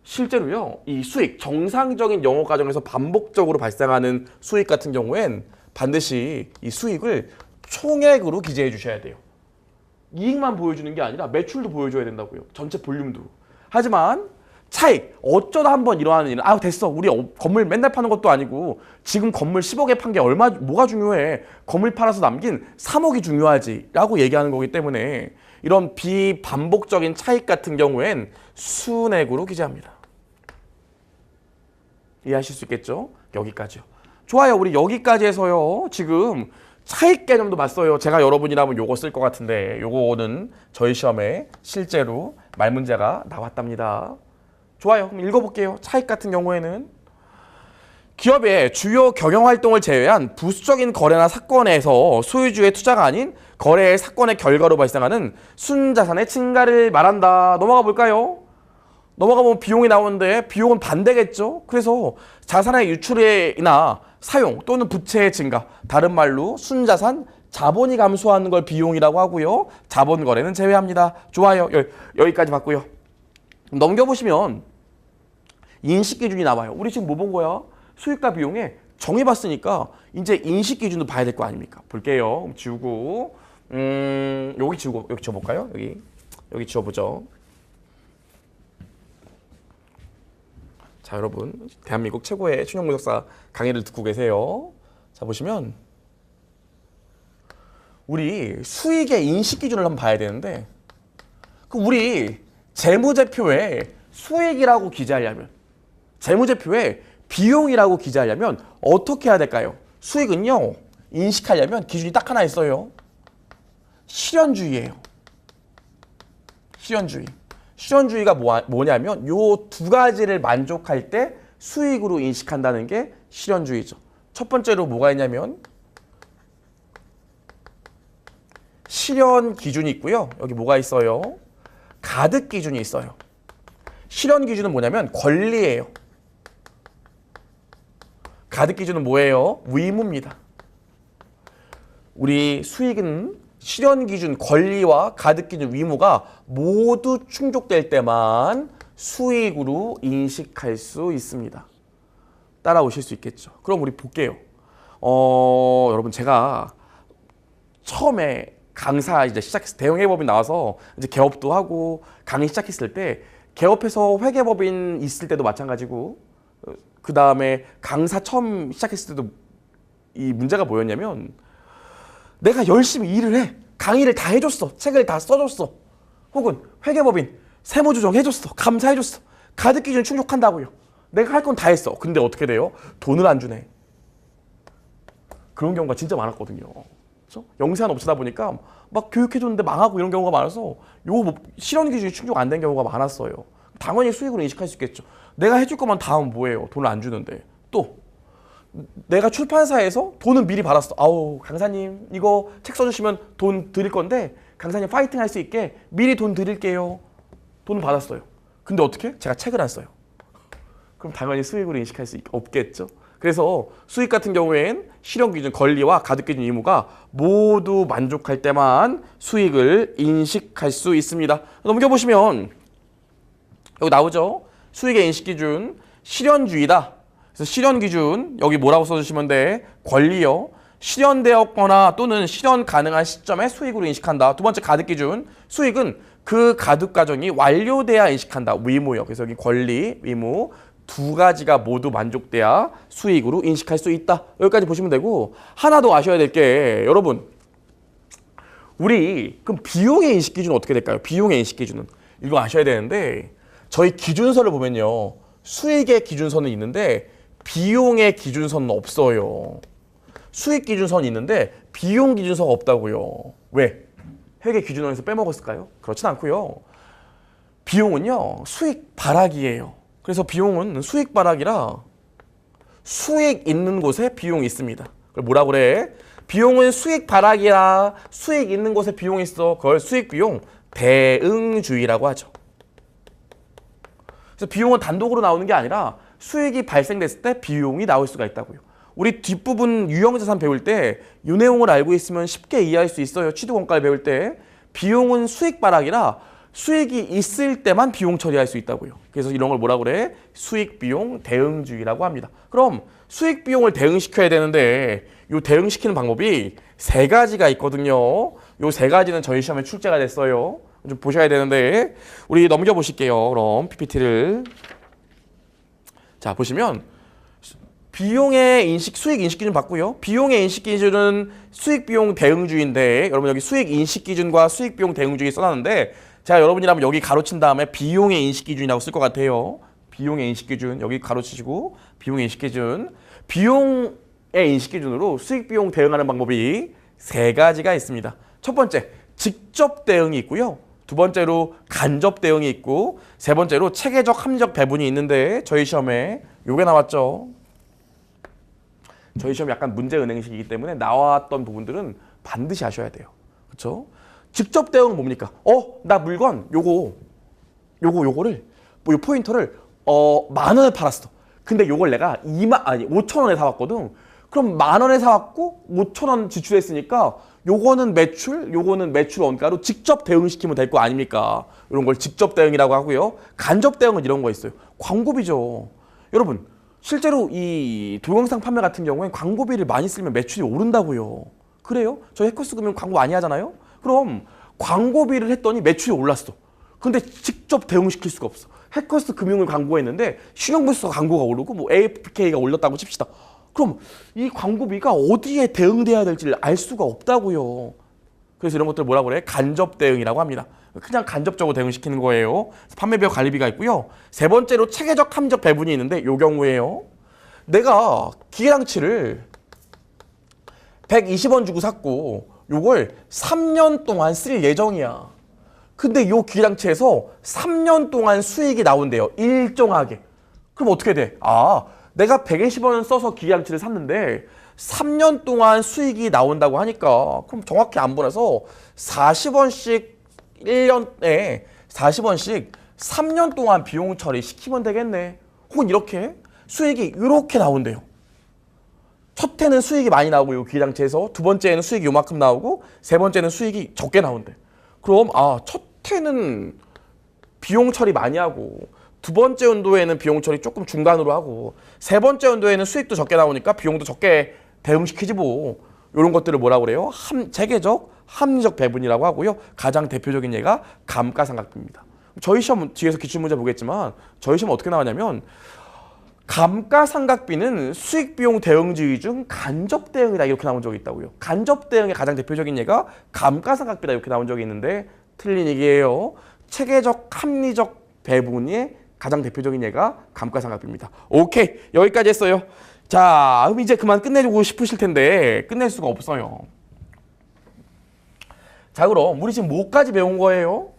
실제로요, 이 수익, 정상적인 영업 과정에서 반복적으로 발생하는 수익 같은 경우엔 반드시 이 수익을 총액으로 기재해 주셔야 돼요. 이익만 보여주는 게 아니라 매출도 보여줘야 된다고요. 전체 볼륨도. 하지만 차익, 어쩌다 한번 일어나는 일은 됐어. 우리 건물 맨날 파는 것도 아니고 지금 건물 10억에 판 게 뭐가 중요해. 건물 팔아서 남긴 3억이 중요하지 라고 얘기하는 거기 때문에 이런 비반복적인 차익 같은 경우엔 순액으로 기재합니다. 이해하실 수 있겠죠? 여기까지요. 좋아요. 우리 여기까지 해서요. 지금 차익 개념도 봤어요. 제가 여러분이라면 요거 쓸 것 같은데 요거는 저희 시험에 실제로 말문제가 나왔답니다. 좋아요. 그럼 읽어볼게요. 차익 같은 경우에는 기업의 주요 경영활동을 제외한 부수적인 거래나 사건에서 소유주의 투자가 아닌 거래의 사건의 결과로 발생하는 순자산의 증가를 말한다. 넘어가 볼까요? 넘어가 보면 비용이 나오는데 비용은 반대겠죠. 그래서 자산의 유출이나 사용 또는 부채의 증가, 다른 말로 순자산, 자본이 감소하는 걸 비용이라고 하고요. 자본 거래는 제외합니다. 좋아요. 여기까지 봤고요. 넘겨보시면 인식 기준이 나와요. 우리 지금 뭐 본 거야? 수익과 비용에 정해봤으니까 이제 인식 기준도 봐야 될 거 아닙니까? 볼게요. 지우고 여기 지우고 여기 지워볼까요? 여기 지워보죠. 자, 여러분, 대한민국 최고의 신용무 역사 강의를 듣고 계세요. 자, 보시면 우리 수익의 인식 기준을 한번 봐야 되는데 그 우리 재무제표에 수익이라고 기재하려면 재무제표에 비용이라고 기재하려면 어떻게 해야 될까요? 수익은요, 인식하려면 기준이 딱 하나 있어요. 실현주의예요. 실현주의. 실현주의가 뭐냐면 요 두 가지를 만족할 때 수익으로 인식한다는 게 실현주의죠. 첫 번째로 뭐가 있냐면 실현 기준이 있고요. 여기 뭐가 있어요? 가득 기준이 있어요. 실현 기준은 뭐냐면 권리예요. 가득 기준은 뭐예요? 의무입니다. 우리 수익은 실현 기준 권리와 가득 기준 의무가 모두 충족될 때만 수익으로 인식할 수 있습니다. 따라오실 수 있겠죠. 그럼 우리 볼게요. 여러분 제가 처음에 강사 이제 시작했을 때 대형회계법인 나와서 이제 개업도 하고 강의 시작했을 때 개업해서 회계법인 있을 때도 마찬가지고 그 다음에 강사 처음 시작했을 때도 이 문제가 뭐였냐면 내가 열심히 일을 해. 강의를 다 해줬어. 책을 다 써줬어. 혹은 회계법인 세무조정 해줬어. 감사해줬어. 가등기준 충족한다고요. 내가 할 건 다 했어. 근데 어떻게 돼요? 돈을 안 주네. 그런 경우가 진짜 많았거든요. 그렇죠? 영세한 업체다 보니까 막 교육해줬는데 망하고 이런 경우가 많아서 요거 뭐 실현 기준이 충족 안 된 경우가 많았어요. 당연히 수익으로 인식할 수 있겠죠. 내가 해줄 것만 다 하면 뭐예요? 돈을 안 주는데. 또 내가 출판사에서 돈은 미리 받았어. 아우 강사님 이거 책 써주시면 돈 드릴 건데 강사님 파이팅 할 수 있게 미리 돈 드릴게요. 돈은 받았어요. 근데 어떻게? 제가 책을 안 써요. 그럼 당연히 수익으로 인식할 수 없겠죠. 그래서 수익 같은 경우엔 실현기준 권리와 가등기준 의무가 모두 만족할 때만 수익을 인식할 수 있습니다. 넘겨보시면 여기 나오죠. 수익의 인식기준 실현주의다. 그래서 실현기준 여기 뭐라고 써주시면 돼? 권리요. 실현되었거나 또는 실현 가능한 시점에 수익으로 인식한다. 두 번째 가등기준 수익은 그 가득 과정이 완료돼야 인식한다. 의무요. 그래서 여기 권리, 의무 두 가지가 모두 만족돼야 수익으로 인식할 수 있다. 여기까지 보시면 되고 하나 더 아셔야 될 게 여러분 우리 그럼 비용의 인식 기준은 어떻게 될까요? 비용의 인식 기준은 이거 아셔야 되는데 저희 기준서를 보면요. 수익의 기준서는 있는데 비용의 기준서는 없어요. 수익 기준서는 있는데 비용 기준서가 없다고요. 왜? 회계 기준원에서 빼먹었을까요? 그렇진 않고요. 비용은요. 수익 발악이에요. 그래서 비용은 수익 발악이라 수익 있는 곳에 비용이 있습니다. 그걸 뭐라 그래? 비용은 수익 발악이라 수익 있는 곳에 비용이 있어. 그걸 수익 비용 대응주의라고 하죠. 그래서 비용은 단독으로 나오는 게 아니라 수익이 발생됐을 때 비용이 나올 수가 있다고요. 우리 뒷부분 유형자산 배울 때 이 내용을 알고 있으면 쉽게 이해할 수 있어요. 취득원가를 배울 때 비용은 수익 발악이라 수익이 있을 때만 비용 처리할 수 있다고요. 그래서 이런 걸 뭐라 그래? 수익 비용 대응주의라고 합니다. 그럼 수익 비용을 대응시켜야 되는데 이 대응시키는 방법이 세 가지가 있거든요. 이 세 가지는 저희 시험에 출제가 됐어요. 좀 보셔야 되는데 우리 넘겨 보실게요. 그럼 PPT를 자 보시면 비용의 인식, 수익 인식 기준 봤고요. 비용의 인식 기준은 수익 비용 대응주의인데 여러분 여기 수익 인식 기준과 수익 비용 대응주의 써놨는데 자 여러분이라면 여기 가로친 다음에 비용의 인식 기준이라고 쓸 것 같아요. 비용의 인식 기준 여기 가로치시고 비용의 인식 기준 비용의 인식 기준으로 수익 비용 대응하는 방법이 세 가지가 있습니다. 첫 번째 직접 대응이 있고요. 두 번째로 간접 대응이 있고 세 번째로 체계적 함정 배분이 있는데 저희 시험에 요게 나왔죠. 저희 시험 약간 문제 은행식이기 때문에 나왔던 부분들은 반드시 아셔야 돼요. 그렇죠? 직접 대응은 뭡니까? 나 물건 요거를 뭐 요 포인터를 10,000원에 팔았어. 근데 요걸 내가 5,000원에 사왔거든. 그럼 10,000원에 사왔고 5,000원 지출했으니까 요거는 매출 원가로 직접 대응시키면 될 거 아닙니까? 이런 걸 직접 대응이라고 하고요. 간접 대응은 이런 거 있어요. 광고비죠. 여러분 실제로 이 동영상 판매 같은 경우엔 광고비를 많이 쓰면 매출이 오른다고요. 그래요? 저희 해커스 금융 광고 많이 하잖아요? 그럼 광고비를 했더니 매출이 올랐어. 근데 직접 대응시킬 수가 없어. 해커스 금융을 광고했는데 신용부서 광고가 오르고 뭐 AFK가 올렸다고 칩시다. 그럼 이 광고비가 어디에 대응돼야 될지를 알 수가 없다고요. 그래서 이런 것들 뭐라고 그래? 간접 대응이라고 합니다. 그냥 간접적으로 대응시키는 거예요. 판매비와 관리비가 있고요. 세 번째로 체계적 함정 배분이 있는데 이 경우에요. 내가 기계장치를 120원 주고 샀고 요걸 3년 동안 쓸 예정이야. 근데 요 기계장치에서 3년 동안 수익이 나온대요. 일정하게. 그럼 어떻게 돼? 내가 120원 써서 기계장치를 샀는데 3년 동안 수익이 나온다고 하니까 그럼 정확히 안 보내서 40원씩 1년에 40원씩 3년 동안 비용 처리시키면 되겠네. 혹은 이렇게 수익이 이렇게 나온대요. 첫 해는 수익이 많이 나오고 이 기계장치에서 두 번째에는 수익이 요만큼 나오고 세 번째는 수익이 적게 나온대. 그럼 첫 해는 비용 처리 많이 하고 두 번째 연도에는 비용 처리 조금 중간으로 하고 세 번째 연도에는 수익도 적게 나오니까 비용도 적게 대응시키지 뭐. 이런 것들을 뭐라고 그래요? 체계적 합리적 배분이라고 하고요. 가장 대표적인 예가 감가상각비입니다. 저희 시험 뒤에서 기출문제 보겠지만 저희 시험 어떻게 나왔냐면 감가상각비는 수익비용 대응지위 중 간접 대응이다 이렇게 나온 적이 있다고요. 간접 대응의 가장 대표적인 예가 감가상각비다 이렇게 나온 적이 있는데 틀린 얘기예요. 체계적 합리적 배분의 가장 대표적인 예가 감가상각비입니다. 오케이, 여기까지 했어요. 자, 그럼 이제 그만 끝내주고 싶으실 텐데 끝낼 수가 없어요. 자, 그럼 우리 지금 뭐까지 배운 거예요?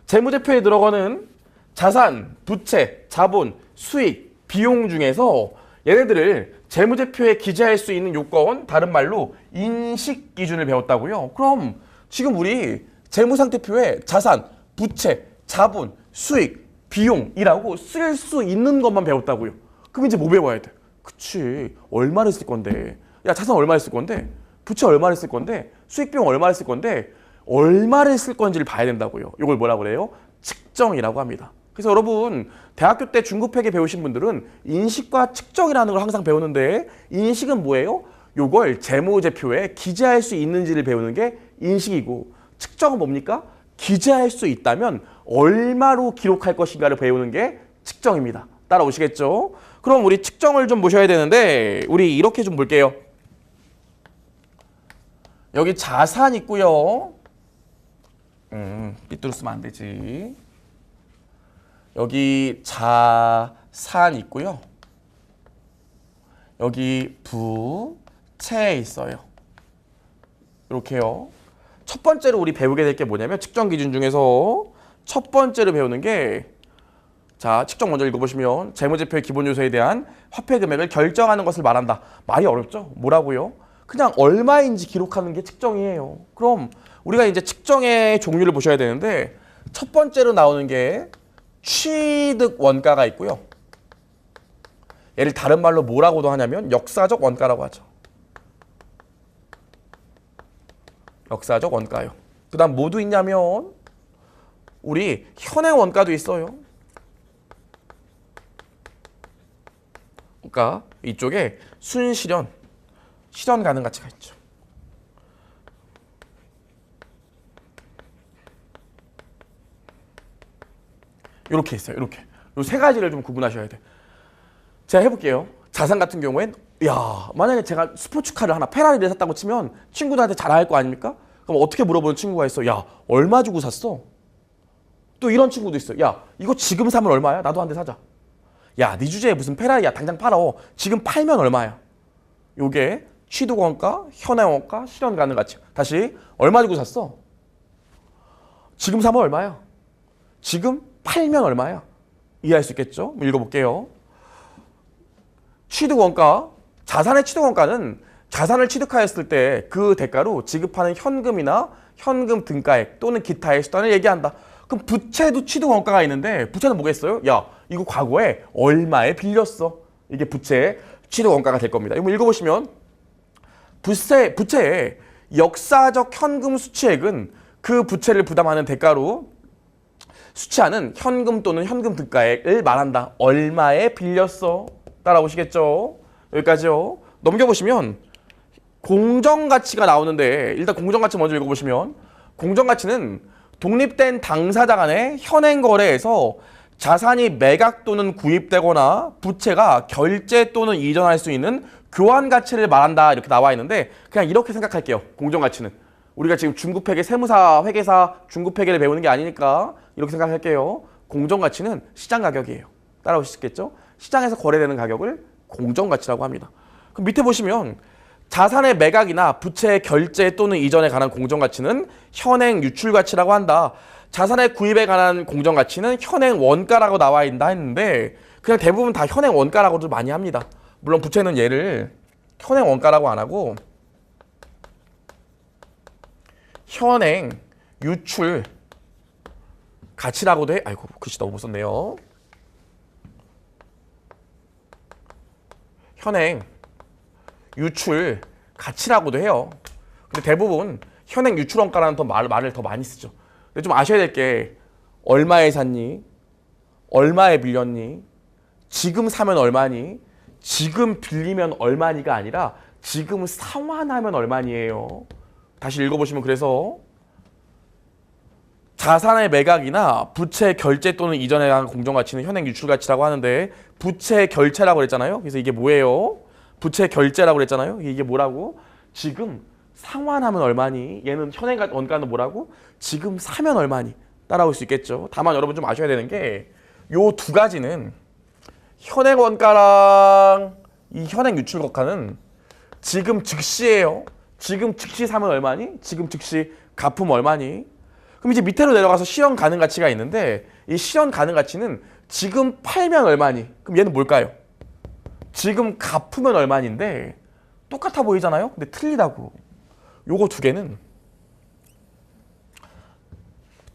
재무제표에 들어가는 자산, 부채, 자본, 수익, 비용 중에서 얘네들을 재무제표에 기재할 수 있는 요건, 다른 말로 인식 기준을 배웠다고요. 그럼 지금 우리 재무상태표에 자산, 부채, 자본, 수익, 비용이라고 쓸 수 있는 것만 배웠다고요. 그럼 이제 뭐 배워야 돼? 그치, 얼마를 쓸 건데? 야, 자산 얼마를 쓸 건데? 부채 얼마를 쓸 건데? 수익, 비용 얼마를 쓸 건데? 얼마를 쓸 건지를 봐야 된다고요. 이걸 뭐라고 그래요? 측정이라고 합니다. 그래서 여러분 대학교 때 중급회계 배우신 분들은 인식과 측정이라는 걸 항상 배우는데 인식은 뭐예요? 요걸 재무제표에 기재할 수 있는지를 배우는 게 인식이고 측정은 뭡니까? 기재할 수 있다면 얼마로 기록할 것인가를 배우는 게 측정입니다. 따라오시겠죠? 그럼 우리 측정을 좀 보셔야 되는데 우리 이렇게 좀 볼게요. 여기 자산 있고요. 삐뚤어 쓰면 안 되지. 여기 자산 있고요. 여기 부채 있어요. 이렇게요. 첫 번째로 우리 배우게 될 게 뭐냐면 측정 기준 중에서 첫 번째로 배우는 게 자, 측정 먼저 읽어보시면 재무제표의 기본 요소에 대한 화폐 금액을 결정하는 것을 말한다. 말이 어렵죠? 뭐라고요? 그냥 얼마인지 기록하는 게 측정이에요. 그럼 우리가 이제 측정의 종류를 보셔야 되는데 첫 번째로 나오는 게 취득 원가가 있고요. 얘를 다른 말로 뭐라고도 하냐면 역사적 원가라고 하죠. 역사적 원가요. 그 다음 뭐도 있냐면 우리 현행 원가도 있어요. 그러니까 이쪽에 순실현, 실현 가능 가치가 있죠. 이렇게 있어요. 이렇게. 이 세 가지를 좀 구분하셔야 돼. 제가 해볼게요. 자산 같은 경우엔 만약에 제가 스포츠카를 하나 페라리를 샀다고 치면 친구들한테 자랑할 거 아닙니까? 그럼 어떻게 물어보는 친구가 있어? 야, 얼마 주고 샀어? 또 이런 친구도 있어. 야, 이거 지금 사면 얼마야? 나도 한 대 사자. 야, 네 주제에 무슨 페라리야? 당장 팔어. 지금 팔면 얼마야? 요게 취득 원가, 현행 원가, 실현 가능 가치. 다시 얼마 주고 샀어? 지금 사면 얼마야? 지금 팔면 얼마야? 이해할 수 있겠죠? 읽어볼게요. 취득 원가, 자산의 취득 원가는 자산을 취득하였을 때 그 대가로 지급하는 현금이나 현금 등가액 또는 기타의 수단을 얘기한다. 그럼 부채도 취득 원가가 있는데 부채는 뭐겠어요? 야, 이거 과거에 얼마에 빌렸어? 이게 부채의 취득 원가가 될 겁니다. 이거 읽어보시면 부채의 역사적 현금 수취액은 그 부채를 부담하는 대가로 수취하는 현금 또는 현금 등가액을 말한다. 얼마에 빌렸어? 따라오시겠죠? 여기까지요. 넘겨보시면 공정가치가 나오는데 일단 공정가치 먼저 읽어보시면 공정가치는 독립된 당사자 간의 현행 거래에서 자산이 매각 또는 구입되거나 부채가 결제 또는 이전할 수 있는 교환 가치를 말한다 이렇게 나와 있는데 그냥 이렇게 생각할게요. 공정가치는 우리가 지금 중급회계 세무사 회계사 중급회계를 배우는 게 아니니까 이렇게 생각할게요. 공정가치는 시장 가격이에요. 따라오시겠죠? 시장에서 거래되는 가격을 공정가치라고 합니다. 그럼 밑에 보시면 자산의 매각이나 부채의 결제 또는 이전에 관한 공정가치는 현행 유출가치라고 한다. 자산의 구입에 관한 공정가치는 현행 원가라고 나와 있다 했는데 그냥 대부분 다 현행 원가라고도 많이 합니다. 물론 부채는 얘를 현행 원가라고 안 하고 현행 유출 가치라고도 해. 아이고 글씨 너무 못 썼네요. 현행 유출 가치라고도 해요. 근데 대부분 현행 유출 원가라는 말을 더 많이 쓰죠. 근데 좀 아셔야 될 게 얼마에 샀니? 얼마에 빌렸니? 지금 사면 얼마니? 지금 빌리면 얼마니가 아니라 지금 상환하면 얼마니에요. 다시 읽어보시면 그래서 자산의 매각이나 부채 결제 또는 이전에 대한 공정가치는 현행 유출가치라고 하는데 부채 결제라고 그랬잖아요. 그래서 이게 뭐예요? 부채 결제라고 그랬잖아요. 이게 뭐라고? 지금 상환하면 얼마니? 얘는 현행 원가는 뭐라고? 지금 사면 얼마니? 따라올 수 있겠죠. 다만 여러분 좀 아셔야 되는 게 요 두 가지는 현행 원가랑 이 현행 유출거가는 지금 즉시예요. 지금 즉시 사면 얼마니? 지금 즉시 갚으면 얼마니? 그럼 이제 밑으로 내려가서 실현 가능 가치가 있는데 이 실현 가능 가치는 지금 팔면 얼마니? 그럼 얘는 뭘까요? 지금 갚으면 얼마인데 똑같아 보이잖아요? 근데 틀리다고. 요거 두 개는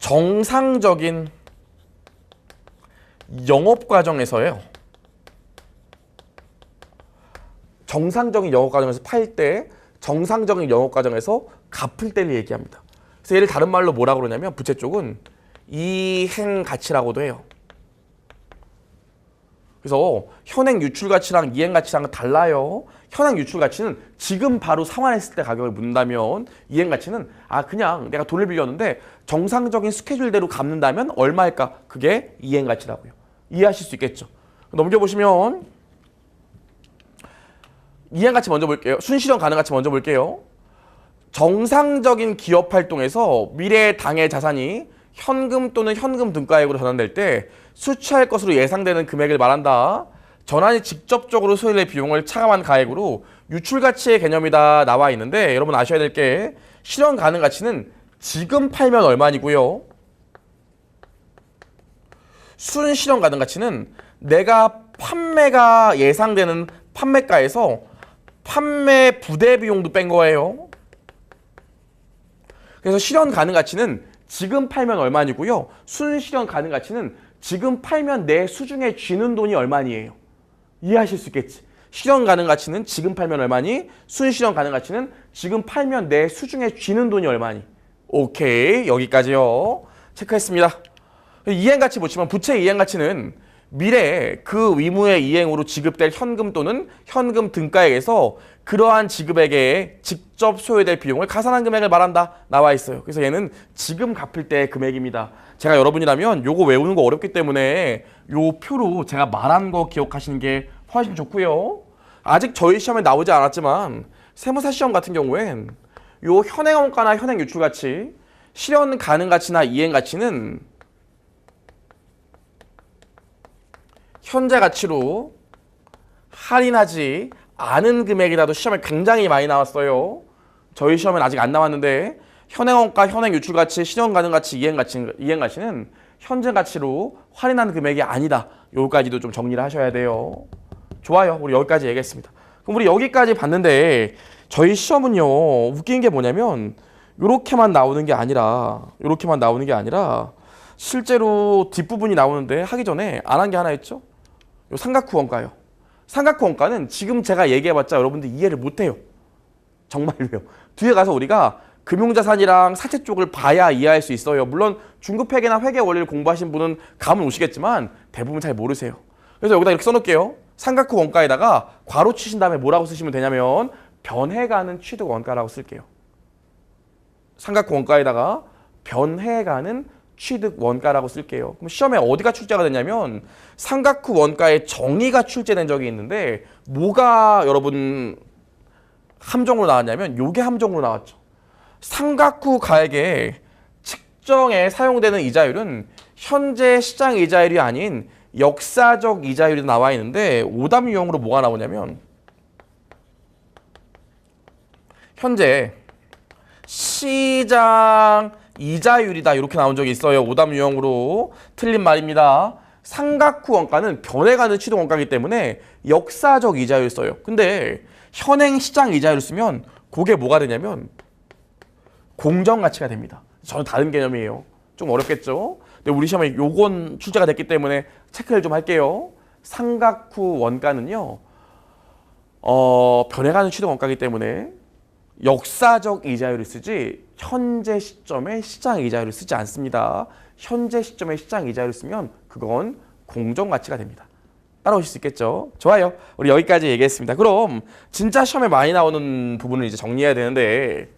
정상적인 영업 과정에서요. 정상적인 영업 과정에서 팔 때, 정상적인 영업 과정에서 갚을 때를 얘기합니다. 그래서 얘를 다른 말로 뭐라고 그러냐면 부채 쪽은 이행 가치라고도 해요. 그래서 현행 유출 가치랑 이행 가치랑은 달라요. 현행 유출 가치는 지금 바로 상환했을 때 가격을 묻는다면 이행 가치는 그냥 내가 돈을 빌렸는데 정상적인 스케줄대로 갚는다면 얼마일까? 그게 이행 가치라고요. 이해하실 수 있겠죠? 넘겨보시면 이행 가치 먼저 볼게요. 순실현 가능 가치 먼저 볼게요. 정상적인 기업 활동에서 미래의 당해 자산이 현금 또는 현금 등가액으로 전환될 때 수취할 것으로 예상되는 금액을 말한다. 전환이 직접적으로 소요될 비용을 차감한 가액으로 유출가치의 개념이다 나와 있는데 여러분 아셔야 될 게 실현 가능 가치는 지금 팔면 얼마니고요. 순실현 가능 가치는 내가 판매가 예상되는 판매가에서 판매 부대 비용도 뺀 거예요. 그래서 실현 가능 가치는 지금 팔면 얼마니고요. 순실현 가능 가치는 지금 팔면 내 수중에 쥐는 돈이 얼마니에요. 이해하실 수 있겠지? 실현 가능 가치는 지금 팔면 얼마니? 순실현 가능 가치는 지금 팔면 내 수중에 쥐는 돈이 얼마니? 오케이, 여기까지요. 체크했습니다. 이행 가치 보시면 부채 이행 가치는 미래에 그 의무의 이행으로 지급될 현금 또는 현금 등가액에서 그러한 지급액에 직접 소요될 비용을 가산한 금액을 말한다 나와 있어요. 그래서 얘는 지금 갚을 때의 금액입니다. 제가 여러분이라면 요거 외우는 거 어렵기 때문에 요 표로 제가 말한 거 기억하시는 게 훨씬 좋고요. 아직 저희 시험에 나오지 않았지만 세무사 시험 같은 경우엔 요 현행 원가나 현행 유출 가치, 실현 가능 가치나 이행 가치는 현재 가치로 할인하지 않은 금액이라도 시험에 굉장히 많이 나왔어요. 저희 시험엔 아직 안 나왔는데 현행 원가, 현행 유출 가치, 실현 가능 가치, 이행 가치는 현재 가치로 할인한 금액이 아니다. 여기까지도 좀 정리를 하셔야 돼요. 좋아요. 우리 여기까지 얘기했습니다. 그럼 우리 여기까지 봤는데 저희 시험은요. 웃긴 게 뭐냐면 요렇게만 나오는 게 아니라 실제로 뒷부분이 나오는데 하기 전에 안 한 게 하나 있죠? 요 삼각후 원가요. 삼각후 원가는 지금 제가 얘기해봤자 여러분들 이해를 못해요. 정말로요. 뒤에 가서 우리가 금융자산이랑 사채 쪽을 봐야 이해할 수 있어요. 물론 중급회계나 회계 원리를 공부하신 분은 감은 오시겠지만 대부분 잘 모르세요. 그래서 여기다 이렇게 써놓을게요. 삼각후 원가에다가 괄호 치신 다음에 뭐라고 쓰시면 되냐면 변해가는 취득 원가라고 쓸게요. 삼각후 원가에다가 변해가는 취득 원가라고 쓸게요. 그럼 시험에 어디가 출제가 됐냐면 삼각후 원가의 정의가 출제된 적이 있는데 뭐가 여러분 함정으로 나왔냐면 요게 함정으로 나왔죠. 삼각후 가액의 측정에 사용되는 이자율은 현재 시장 이자율이 아닌 역사적 이자율이 나와 있는데 오답 유형으로 뭐가 나오냐면 현재 시장 이자율이다 이렇게 나온 적이 있어요. 오답 유형으로. 틀린 말입니다. 삼각후 원가는 변해가는 취득 원가이기 때문에 역사적 이자율 써요. 근데 현행 시장 이자율을 쓰면 그게 뭐가 되냐면 공정가치가 됩니다. 전혀 다른 개념이에요. 좀 어렵겠죠? 근데 우리 시험에 요건 출제가 됐기 때문에 체크를 좀 할게요. 삼각후 원가는요. 변해가는 취득 원가이기 때문에 역사적 이자율을 쓰지 현재 시점의 시장 이자율을 쓰지 않습니다. 현재 시점의 시장 이자율을 쓰면 그건 공정 가치가 됩니다. 따라오실 수 있겠죠? 좋아요. 우리 여기까지 얘기했습니다. 그럼 진짜 시험에 많이 나오는 부분을 이제 정리해야 되는데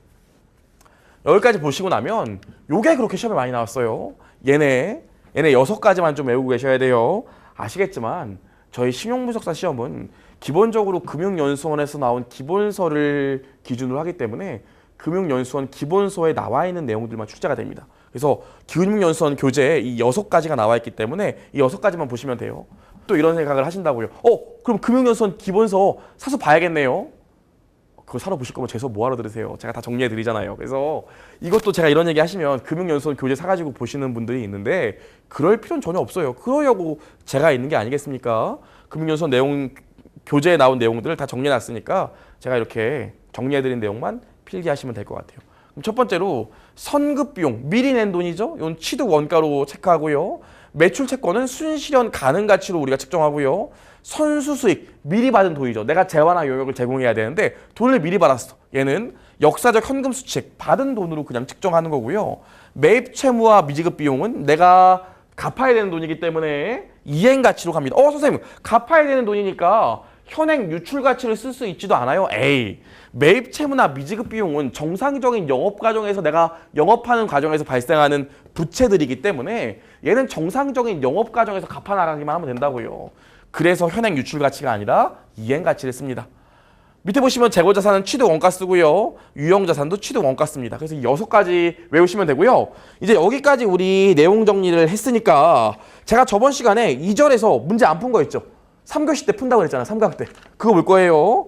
여기까지 보시고 나면 요게 그렇게 시험에 많이 나왔어요. 얘네 6가지만 좀 외우고 계셔야 돼요. 아시겠지만 저희 신용분석사 시험은 기본적으로 금융연수원에서 나온 기본서를 기준으로 하기 때문에 금융연수원 기본서에 나와 있는 내용들만 출제가 됩니다. 그래서 금융연수원 교재에 이 6가지가 나와 있기 때문에 이 6가지만 보시면 돼요. 또 이런 생각을 하신다고요. 그럼 금융연수원 기본서 사서 봐야겠네요. 그거 사러 보실 거면 제 수업 뭐하러 들으세요? 제가 다 정리해 드리잖아요. 그래서 이것도 제가 이런 얘기 하시면 금융연수원 교재 사가지고 보시는 분들이 있는데 그럴 필요는 전혀 없어요. 그러려고 제가 있는 게 아니겠습니까? 금융연수원 내용 교재에 나온 내용들을 다 정리해 놨으니까 제가 이렇게 정리해 드린 내용만 필기하시면 될 것 같아요. 그럼 첫 번째로 선급비용, 미리 낸 돈이죠. 이건 취득 원가로 체크하고요. 매출 채권은 순실현 가능 가치로 우리가 측정하고요. 선수 수익, 미리 받은 돈이죠. 내가 재화나 용역을 제공해야 되는데 돈을 미리 받았어. 얘는 역사적 현금 수칙, 받은 돈으로 그냥 측정하는 거고요. 매입 채무와 미지급 비용은 내가 갚아야 되는 돈이기 때문에 이행 가치로 갑니다. 선생님, 갚아야 되는 돈이니까 현행 유출 가치를 쓸 수 있지도 않아요. 매입 채무나 미지급 비용은 정상적인 영업 과정에서 내가 영업하는 과정에서 발생하는 부채들이기 때문에 얘는 정상적인 영업 과정에서 갚아 나가기만 하면 된다고요. 그래서 현행 유출 가치가 아니라 이행 가치를 씁니다. 밑에 보시면 재고자산은 취득 원가 쓰고요. 유형자산도 취득 원가 씁니다. 그래서 이 6가지 외우시면 되고요. 이제 여기까지 우리 내용 정리를 했으니까 제가 저번 시간에 2절에서 문제 안 푼 거 있죠. 3교시 때 푼다고 그랬잖아요. 삼각대. 그거 볼 거예요.